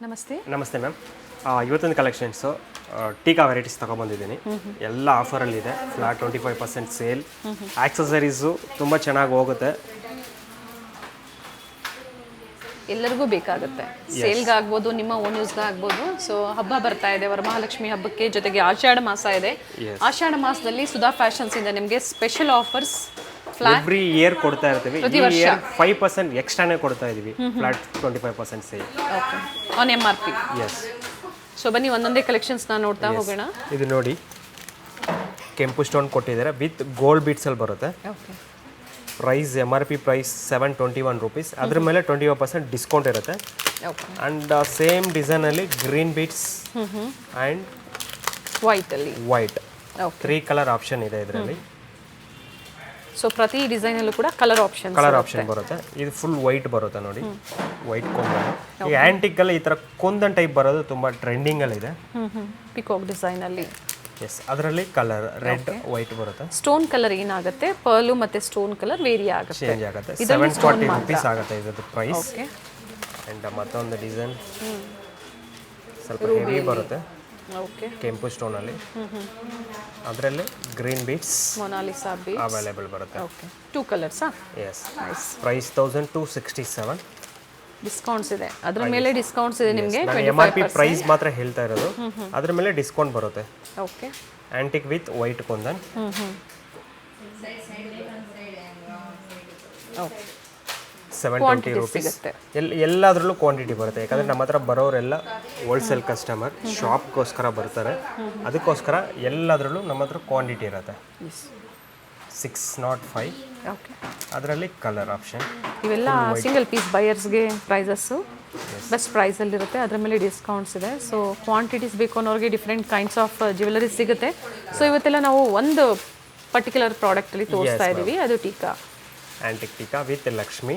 ನಮಸ್ತೆ. ನಮಸ್ತೆ ಮ್ಯಾಮ್. ಇವತ್ತೊಂದು ಕಲೆಕ್ಷನ್ಸು ಟೀಕಾ ವೆರೈಟೀಸ್ ತೊಗೊಬಂದಿದ್ದೀನಿ. ಎಲ್ಲ ಆಫರಲ್ಲಿದೆ. Flat 25% sale. ಆಕ್ಸಸರೀಸು ತುಂಬ ಚೆನ್ನಾಗಿ ಹೋಗುತ್ತೆ. ಎಲ್ಲರಿಗೂ ಬೇಕಾಗುತ್ತೆ. ಸೇಲ್ಗೆ ಆಗ್ಬೋದು, ನಿಮ್ಮ ಓನ್ ಯೂಸ್ಗೆ ಆಗ್ಬೋದು. ಸೊ ಹಬ್ಬ ಬರ್ತಾ ಇದೆ, ವರಮಹಾಲಕ್ಷ್ಮಿ ಹಬ್ಬಕ್ಕೆ, ಜೊತೆಗೆ ಆಷಾಢ ಮಾಸ ಇದೆ. ಆಷಾಢ ಮಾಸದಲ್ಲಿ ಸುಧಾ ಫ್ಯಾಷನ್ಸ್ ಇಂದ ನಿಮಗೆ ಸ್ಪೆಷಲ್ ಆಫರ್ಸ್ ಎವ್ರಿ ಇಯರ್ ಕೊಡ್ತಾ ಇರ್ತೀವಿ. ಈ ಇಯರ್ 5% ಎಕ್ಸ್ಟ್ರಾನೇ ಕೊಡ್ತಾ ಇದೀವಿ. Flat 25% sale. Okay, on MRP. Yes. So ಬನ್ನಿ ಒಂದೊಂದೇ ಕಲೆಕ್ಷನ್ಸ್ನ ನೋಡ್ತಾ ಹೋಗೋಣ. ಇದು ನೋಡಿ, ಕೆಂಪು ಸ್ಟೋನ್ ಕೊಟ್ಟಿದ್ದಾರೆ ವಿತ್ ಗೋಲ್ಡ್ ಬೀಟ್ಸಲ್ಲಿ ಬರುತ್ತೆ. Okay. Price MRP price 721 rupees. ಅದ್ರ ಮೇಲೆ 25% ಡಿಸ್ಕೌಂಟ್ ಇರುತ್ತೆ. ಓಕೆ. ಆ್ಯಂಡ್ ಸೇಮ್ ಡಿಸೈನಲ್ಲಿ ಗ್ರೀನ್ ಬೀಟ್ಸ್ ಆ್ಯಂಡ್ ವೈಟಲ್ಲಿ ವೈಟ್, ಓಕೆ, 3 ಕಲರ್ ಆಪ್ಷನ್ ಇದೆ ಇದರಲ್ಲಿ. ಸೊ ಪ್ರತಿ ಡಿಸೈನಲ್ಲೂ ಕೂಡ ಕಲರ್ ಆಪ್ಷನ್ ಬರುತ್ತೆ. ಇದು ಫುಲ್ ವೈಟ್ ಬರುತ್ತೆ ನೋಡಿ, ವೈಟ್ ಕೊಂದನ್. ಈ ಆ್ಯಂಟಿಕಲ್ಲಿ ಈ ಥರ ಕೊಂದನ್ ಟೈಪ್ ಬರೋದು ತುಂಬ ಟ್ರೆಂಡಿಂಗಲ್ಲಿದೆ. ಪಿಕಾಕ್ ಡಿಸೈನಲ್ಲಿ. ಎಸ್, ಅದರಲ್ಲಿ ಕಲರ್ ರೆಡ್ ವೈಟ್ ಬರುತ್ತೆ. ಸ್ಟೋನ್ ಕಲರ್ ಏನಾಗುತ್ತೆ, ಪರ್ಲು ಮತ್ತೆ ಸ್ಟೋನ್ ಕಲರ್ ವೇರಿ ಆಗುತ್ತೆ, ಚೇಂಜ್ ಆಗುತ್ತೆ. 740 ರೂಪೀಸ್ ಆಗುತ್ತೆ ಇದ್ರದ್ದು ಪ್ರೈಸ್. ಓಕೆ. ಆ್ಯಂಡ್ ಮತ್ತೊಂದು ಡಿಸೈನ್ ಸ್ವಲ್ಪ ಹೆವಿ ಬರುತ್ತೆ. ಓಕೆ. ಕೆಂಪು ಸ್ಟೋನಲ್ಲಿ, ಅದರಲ್ಲಿ green beads Mona Lisa beads available ಬರುತ್ತೆ. ಓಕೆ. 2 ಕಲರ್ಸಾ? ಎಸ್. ಪ್ರೈಸ್ 1267. ಡಿಸ್ಕೌಂಟ್ಸ್ ಇದೆ, ಅದ್ರ ಮೇಲೆ ಡಿಸ್ಕೌಂಟ್ಸ್ ಇದೆ ನಿಮಗೆ. MRP ಪ್ರೈಸ್ ಮಾತ್ರ ಹೇಳ್ತಾ ಇರೋದು, ಅದ್ರ ಮೇಲೆ ಡಿಸ್ಕೌಂಟ್ ಬರುತ್ತೆ. Okay. Antique with white kundan. Okay. 720 rupees. ಎಲ್ಲದರಲ್ಲೂ ಕ್ವಾಂಟಿಟಿ ಬರುತ್ತೆ. ಯಾಕಂದರೆ ನಮ್ಮ ಹತ್ರ ಬರೋರೆಲ್ಲ ಹೋಲ್ಸೇಲ್ ಕಸ್ಟಮರ್, ಶಾಪ್ಗೋಸ್ಕರ ಬರ್ತಾರೆ. ಅದಕ್ಕೋಸ್ಕರ ಎಲ್ಲದರಲ್ಲೂ ನಮ್ಮ ಹತ್ರ ಕ್ವಾಂಟಿಟಿ ಇರುತ್ತೆ. 605. ಓಕೆ. ಅದರಲ್ಲಿ ಕಲರ್ ಆಪ್ಷನ್. ಇವೆಲ್ಲ ಸಿಂಗಲ್ ಪೀಸ್ ಬಯರ್ಸ್ಗೆ ಪ್ರೈಸಸ್ಸು ಬೆಸ್ಟ್ ಪ್ರೈಸಲ್ಲಿರುತ್ತೆ, ಅದರ ಮೇಲೆ ಡಿಸ್ಕೌಂಟ್ಸ್ ಇದೆ. ಸೊ ಕ್ವಾಂಟಿಟೀಸ್ ಬೇಕು ಅನ್ನೋರಿಗೆ ಡಿಫ್ರೆಂಟ್ ಕೈಂಡ್ಸ್ ಆಫ್ ಜ್ಯುವೆಲರೀಸ್ ಸಿಗುತ್ತೆ. ಸೊ ಇವತ್ತೆಲ್ಲ ನಾವು ಒಂದು ಪರ್ಟಿಕ್ಯುಲರ್ ಪ್ರಾಡಕ್ಟಲ್ಲಿ ತೋರಿಸ್ತಾ ಇದ್ದೀವಿ, ಅದು ಟೀಕಾ. Antique Tika with Lakshmi,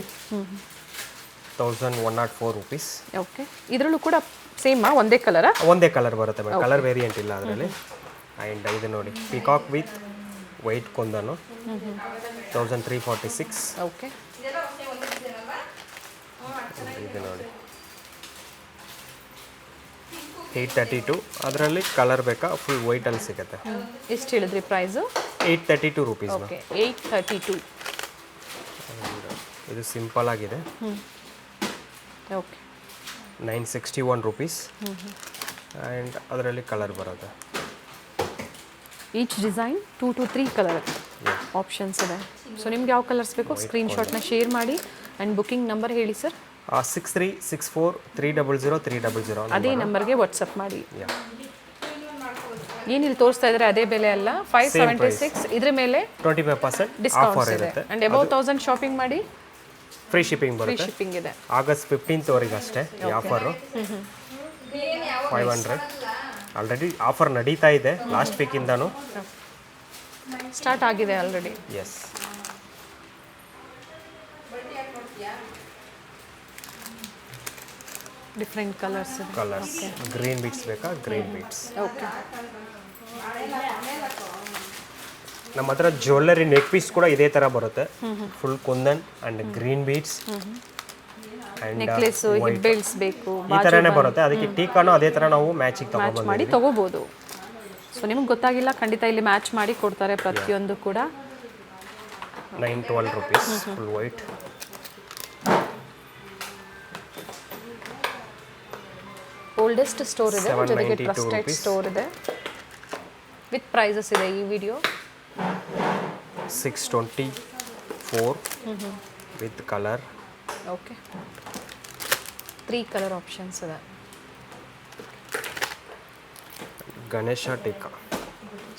1104 rupees. Okay. ಇದರಲ್ಲೂ ಕೂಡ ಸೇಮಾ, ಒಂದೇ ಕಲರಾ? ಒಂದೇ ಕಲರ್ ಬರುತ್ತೆ ಮೇಡಮ್, ಕಲರ್ ವೇರಿಯಂಟ್ ಇಲ್ಲ ಅದರಲ್ಲಿ. ಆ್ಯಂಡ್ ಇದು ನೋಡಿ, ಪಿಕಾಕ್ ವಿತ್ ವೈಟ್ ಕೊಂದನು, 1346. ಓಕೆ. ಇದು ನೋಡಿ 832. ಅದರಲ್ಲಿ ಕಲರ್ ಬೇಕಾ, ಫುಲ್ ವೈಟಲ್ಲಿ ಸಿಗುತ್ತೆ. ಎಷ್ಟು ಹೇಳಿದ್ರಿ ಪ್ರೈಸು? 832 ರೂಪೀಸ್. ಓಕೆ, 832. ಇದು ಸಿಂಪಲ್ ಆಗಿದೆ. ಓಕೆ. 961 ರೂಪೀಸ್. ಆ್ಯಂಡ್ ಅದರಲ್ಲಿ ಕಲರ್ ಬರುತ್ತೆ. Each design 2 to 3 colour options ಇದೆ. ಸೊ ನಿಮ್ಗೆ ಯಾವ ಕಲರ್ಸ್ ಬೇಕೋ ಸ್ಕ್ರೀನ್ಶಾಟ್ನ ಶೇರ್ ಮಾಡಿ. ಆ್ಯಂಡ್ ಬುಕಿಂಗ್ ನಂಬರ್ ಹೇಳಿ ಸರ್. 6364300300. ಅದೇ ನಂಬರ್ಗೆ ವಾಟ್ಸಪ್ ಮಾಡಿ. ಏನಿಲ್ಲಿ ತೋರಿಸ್ತಾ ಇದ್ದಾರೆ ಅದೇ ಬೆಲೆ ಅಲ್ಲ, 576. ಇದ್ರ ಮೇಲೆ 25% ಡಿಸ್ಕೌಂಟ್ಸ್ ಇದೆ. ಆ್ಯಂಡ್ ಅಬೌವ್ 1000 ಶಾಪಿಂಗ್ ಮಾಡಿ ಫ್ರೀ ಶಿಪ್ಪಿಂಗ್ ಬರುತ್ತೆ. ಫ್ರೀ ಶಿಪ್ಪಿಂಗ್ ಇದೆ. ಆಗಸ್ಟ್ 15th ವರೆಗೆ ಅಷ್ಟೇ ಈ ಆಫರು. 500 ಆಲ್ರೆಡಿ ಆಫರ್ ನಡೀತಾ ಇದೆ, ಲಾಸ್ಟ್ ವೀಕಿಂದನೂ ಸ್ಟಾರ್ಟ್ ಆಗಿದೆ ಆಲ್ರೆಡಿ. ಎಸ್. ಡಿಫ್ರೆಂಟ್ ಕಲರ್ಸ್ ಇದೆ. ಕಲರ್ಸ್ ಗ್ರೀನ್ ಬೀಟ್ಸ್ ಬೇಕಾ, ಗ್ರೀನ್ ಬೀಟ್ಸ್. ಓಕೆ. ನಮ್ಮ ಹತ್ರ ಜ್ಯುವೆಲ್ಲರಿ ನೆಕ್ ಪೀಸ್ ಕೂಡ ಇದೇ ಥರ ಬರುತ್ತೆ. Full kundan and green beads necklace, hip belts ಬೇಕು, ಈ ಥರನೇ ಬರುತ್ತೆ. ಅದಕ್ಕೆ ಟೀಕಾನು ಅದೇ ಥರ ನಾವು ಮ್ಯಾಚಿಗೆ ಮಾಡಿ ತಗೋಬೋದು. ಸೊ ನಿಮ್ಗೆ ಗೊತ್ತಾಗಿಲ್ಲ, ಖಂಡಿತ ಇಲ್ಲಿ ಮ್ಯಾಚ್ ಮಾಡಿ ಕೊಡ್ತಾರೆ ಪ್ರತಿಯೊಂದು ಕೂಡ. 912 rupees. Full white. Oldest store ಇದೆ, ಜೊತೆಗೆ ಟ್ರಸ್ಟೆಡ್ ಸ್ಟೋರ್ ಇದೆ. ವಿತ್ ಪ್ರೈಸಸ್ ಇದೆ ಈ video. 624 with colour. Okay. 3 colour options ಇದೆ. ಗಣೇಶ ಟೀಕಾ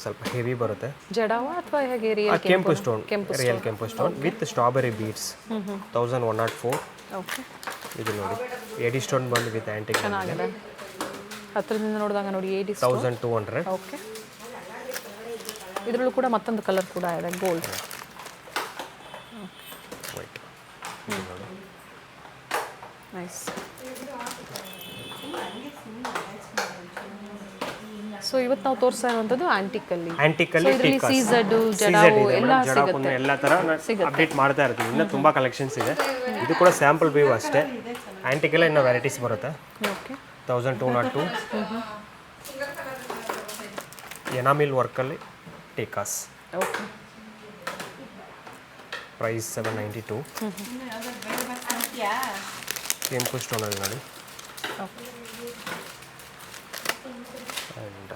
ಸ್ವಲ್ಪ ಹೆವಿ ಬರುತ್ತೆ. ಜಡಾವ ಅಥವಾ ಹೇಗೆ? ರಿಯಲ್ ಕೆಂಪು ಸ್ಟೋನ್, ರಿಯಲ್ ಕೆಂಪು stone with strawberry beads, 1104. Okay. ಇದು ನೋಡಿ, ಎಡಿ ಸ್ಟೋನ್ ಬಂದು ವಿತ್ ಆ್ಯಂಟಿಕ್ ಚೆನ್ನಾಗಿದೆ. ಹತ್ತಿರದಿಂದ ನೋಡಿದಾಗ ನೋಡಿ, 1200. ಓಕೆ. ಇದರಲ್ಲೂ ಕೂಡ ಮತ್ತೊಂದು ಕಲರ್ ಕೂಡ ಇದೆ, ಗೋಲ್ಡ್. ವೈಟ್. ನೈಸ್. ಸೊ ಇವತ್ತು ನಾವು ತೋರಿಸ್ತಾ ಇರುವಂಥದ್ದು ಆಂಟಿಕಲ್ಲಿ. ಇದರಲ್ಲಿ ಸೀಸಡ್, ಜಡಾವು ಎಲ್ಲ ಸಿಗುತ್ತೆ. ಎಲ್ಲ ಥರ ಅಪ್ಡೇಟ್ ಮಾಡ್ತಾ ಇರ್ತೀವಿ. ಇನ್ನೂ ತುಂಬ ಕಲೆಕ್ಷನ್ಸ್ ಇದೆ. ಇದು ಕೂಡ ಸ್ಯಾಂಪಲ್ ವ್ಯೂ ಅಷ್ಟೇ. ಆಂಟಿಕಲ್ಲ ಇನ್ನೂ ವೆರೈಟೀಸ್ ಬರುತ್ತೆ. ಓಕೆ. 1202 ಎನಾಮಿಲ್ ವರ್ಕಲ್ಲಿ ಟೇಕಾಸ್ ಓಕೆ ಪ್ರೈಸ್ 792 ಕೆಂಪು ಸ್ಟೋನಲ್ಲಿ ನೋಡಿ ಓಕೆ ಆ್ಯಂಡ್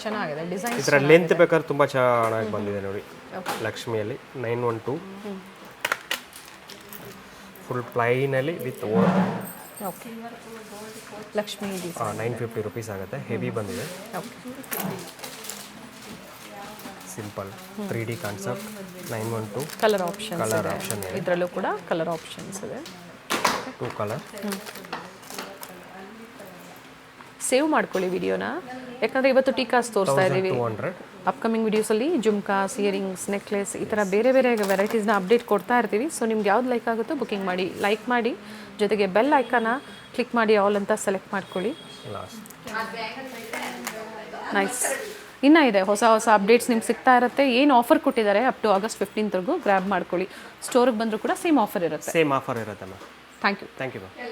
ಚೆನ್ನಾಗಿದೆ ಡಿಸೈನ್ ಇದರ ಲೆಂತ್ ಬೇಕಾದ್ರೆ ತುಂಬ ಚೆನ್ನಾಗಿ ಬಂದಿದೆ ನೋಡಿ ಲಕ್ಷ್ಮಿಯಲ್ಲಿ 912 ಫುಲ್ ಪ್ಲೈನಲ್ಲಿ with okay Lakshmi design 950 rupees ಆಗುತ್ತೆ ಹೆವಿ ಬಂದಿದೆ okay simple 3D concept 912 colour options colour ಇದೆ ಆಪ್ಷನ್ ಇದೆ ಇದರಲ್ಲೂ ಕೂಡ ಕಲರ್ ಆಪ್ಷನ್ಸ್ ಇದೆ 2 ಕಲರ್ ಸೇವ್ ಮಾಡ್ಕೊಳ್ಳಿ ವಿಡಿಯೋನ ಯಾಕಂದರೆ ಇವತ್ತು ಟೀಕಾಸ್ ತೋರಿಸ್ತಾ ಇದ್ದೀವಿ 200 ಅಪ್ಕಮಿಂಗ್ ವಿಡಿಯೋಸಲ್ಲಿ ಜುಮ್ಕಾಸ್ ಇಯರಿಂಗ್ಸ್ ನೆಕ್ಲೆಸ್ ಈ ಥರ ಬೇರೆ ಬೇರೆ ವೆರೈಟೀಸ್ನ ಅಪ್ಡೇಟ್ ಕೊಡ್ತಾ ಇರ್ತೀವಿ ಸೊ ನಿಮ್ಗೆ ಯಾವ್ದು ಲೈಕ್ ಆಗುತ್ತೋ ಬುಕಿಂಗ್ ಮಾಡಿ ಲೈಕ್ ಮಾಡಿ ಜೊತೆಗೆ ಬೆಲ್ ಐಕಾನ ಕ್ಲಿಕ್ ಮಾಡಿ ಆಲ್ ಅಂತ ಸೆಲೆಕ್ಟ್ ಮಾಡ್ಕೊಳ್ಳಿ ಲಾಸ್ಟ್ ನೈಸ್ ಇನ್ನೂ ಇದೆ ಹೊಸ ಹೊಸ ಅಪ್ಡೇಟ್ಸ್ ನಿಮ್ಗೆ ಸಿಗ್ತಾ ಇರುತ್ತೆ ಏನು ಆಫರ್ ಕೊಟ್ಟಿದ್ದಾರೆ up to August 15th grab ಮಾಡ್ಕೊಳ್ಳಿ ಸ್ಟೋರಿಗೆ ಬಂದರೂ ಕೂಡ ಸೇಮ್ ಆಫರ್ ಇರುತ್ತೆ ಸೇಮ್ ಆಫರ್ ಇರುತ್ತೆ ma'am thank you thank you ma'am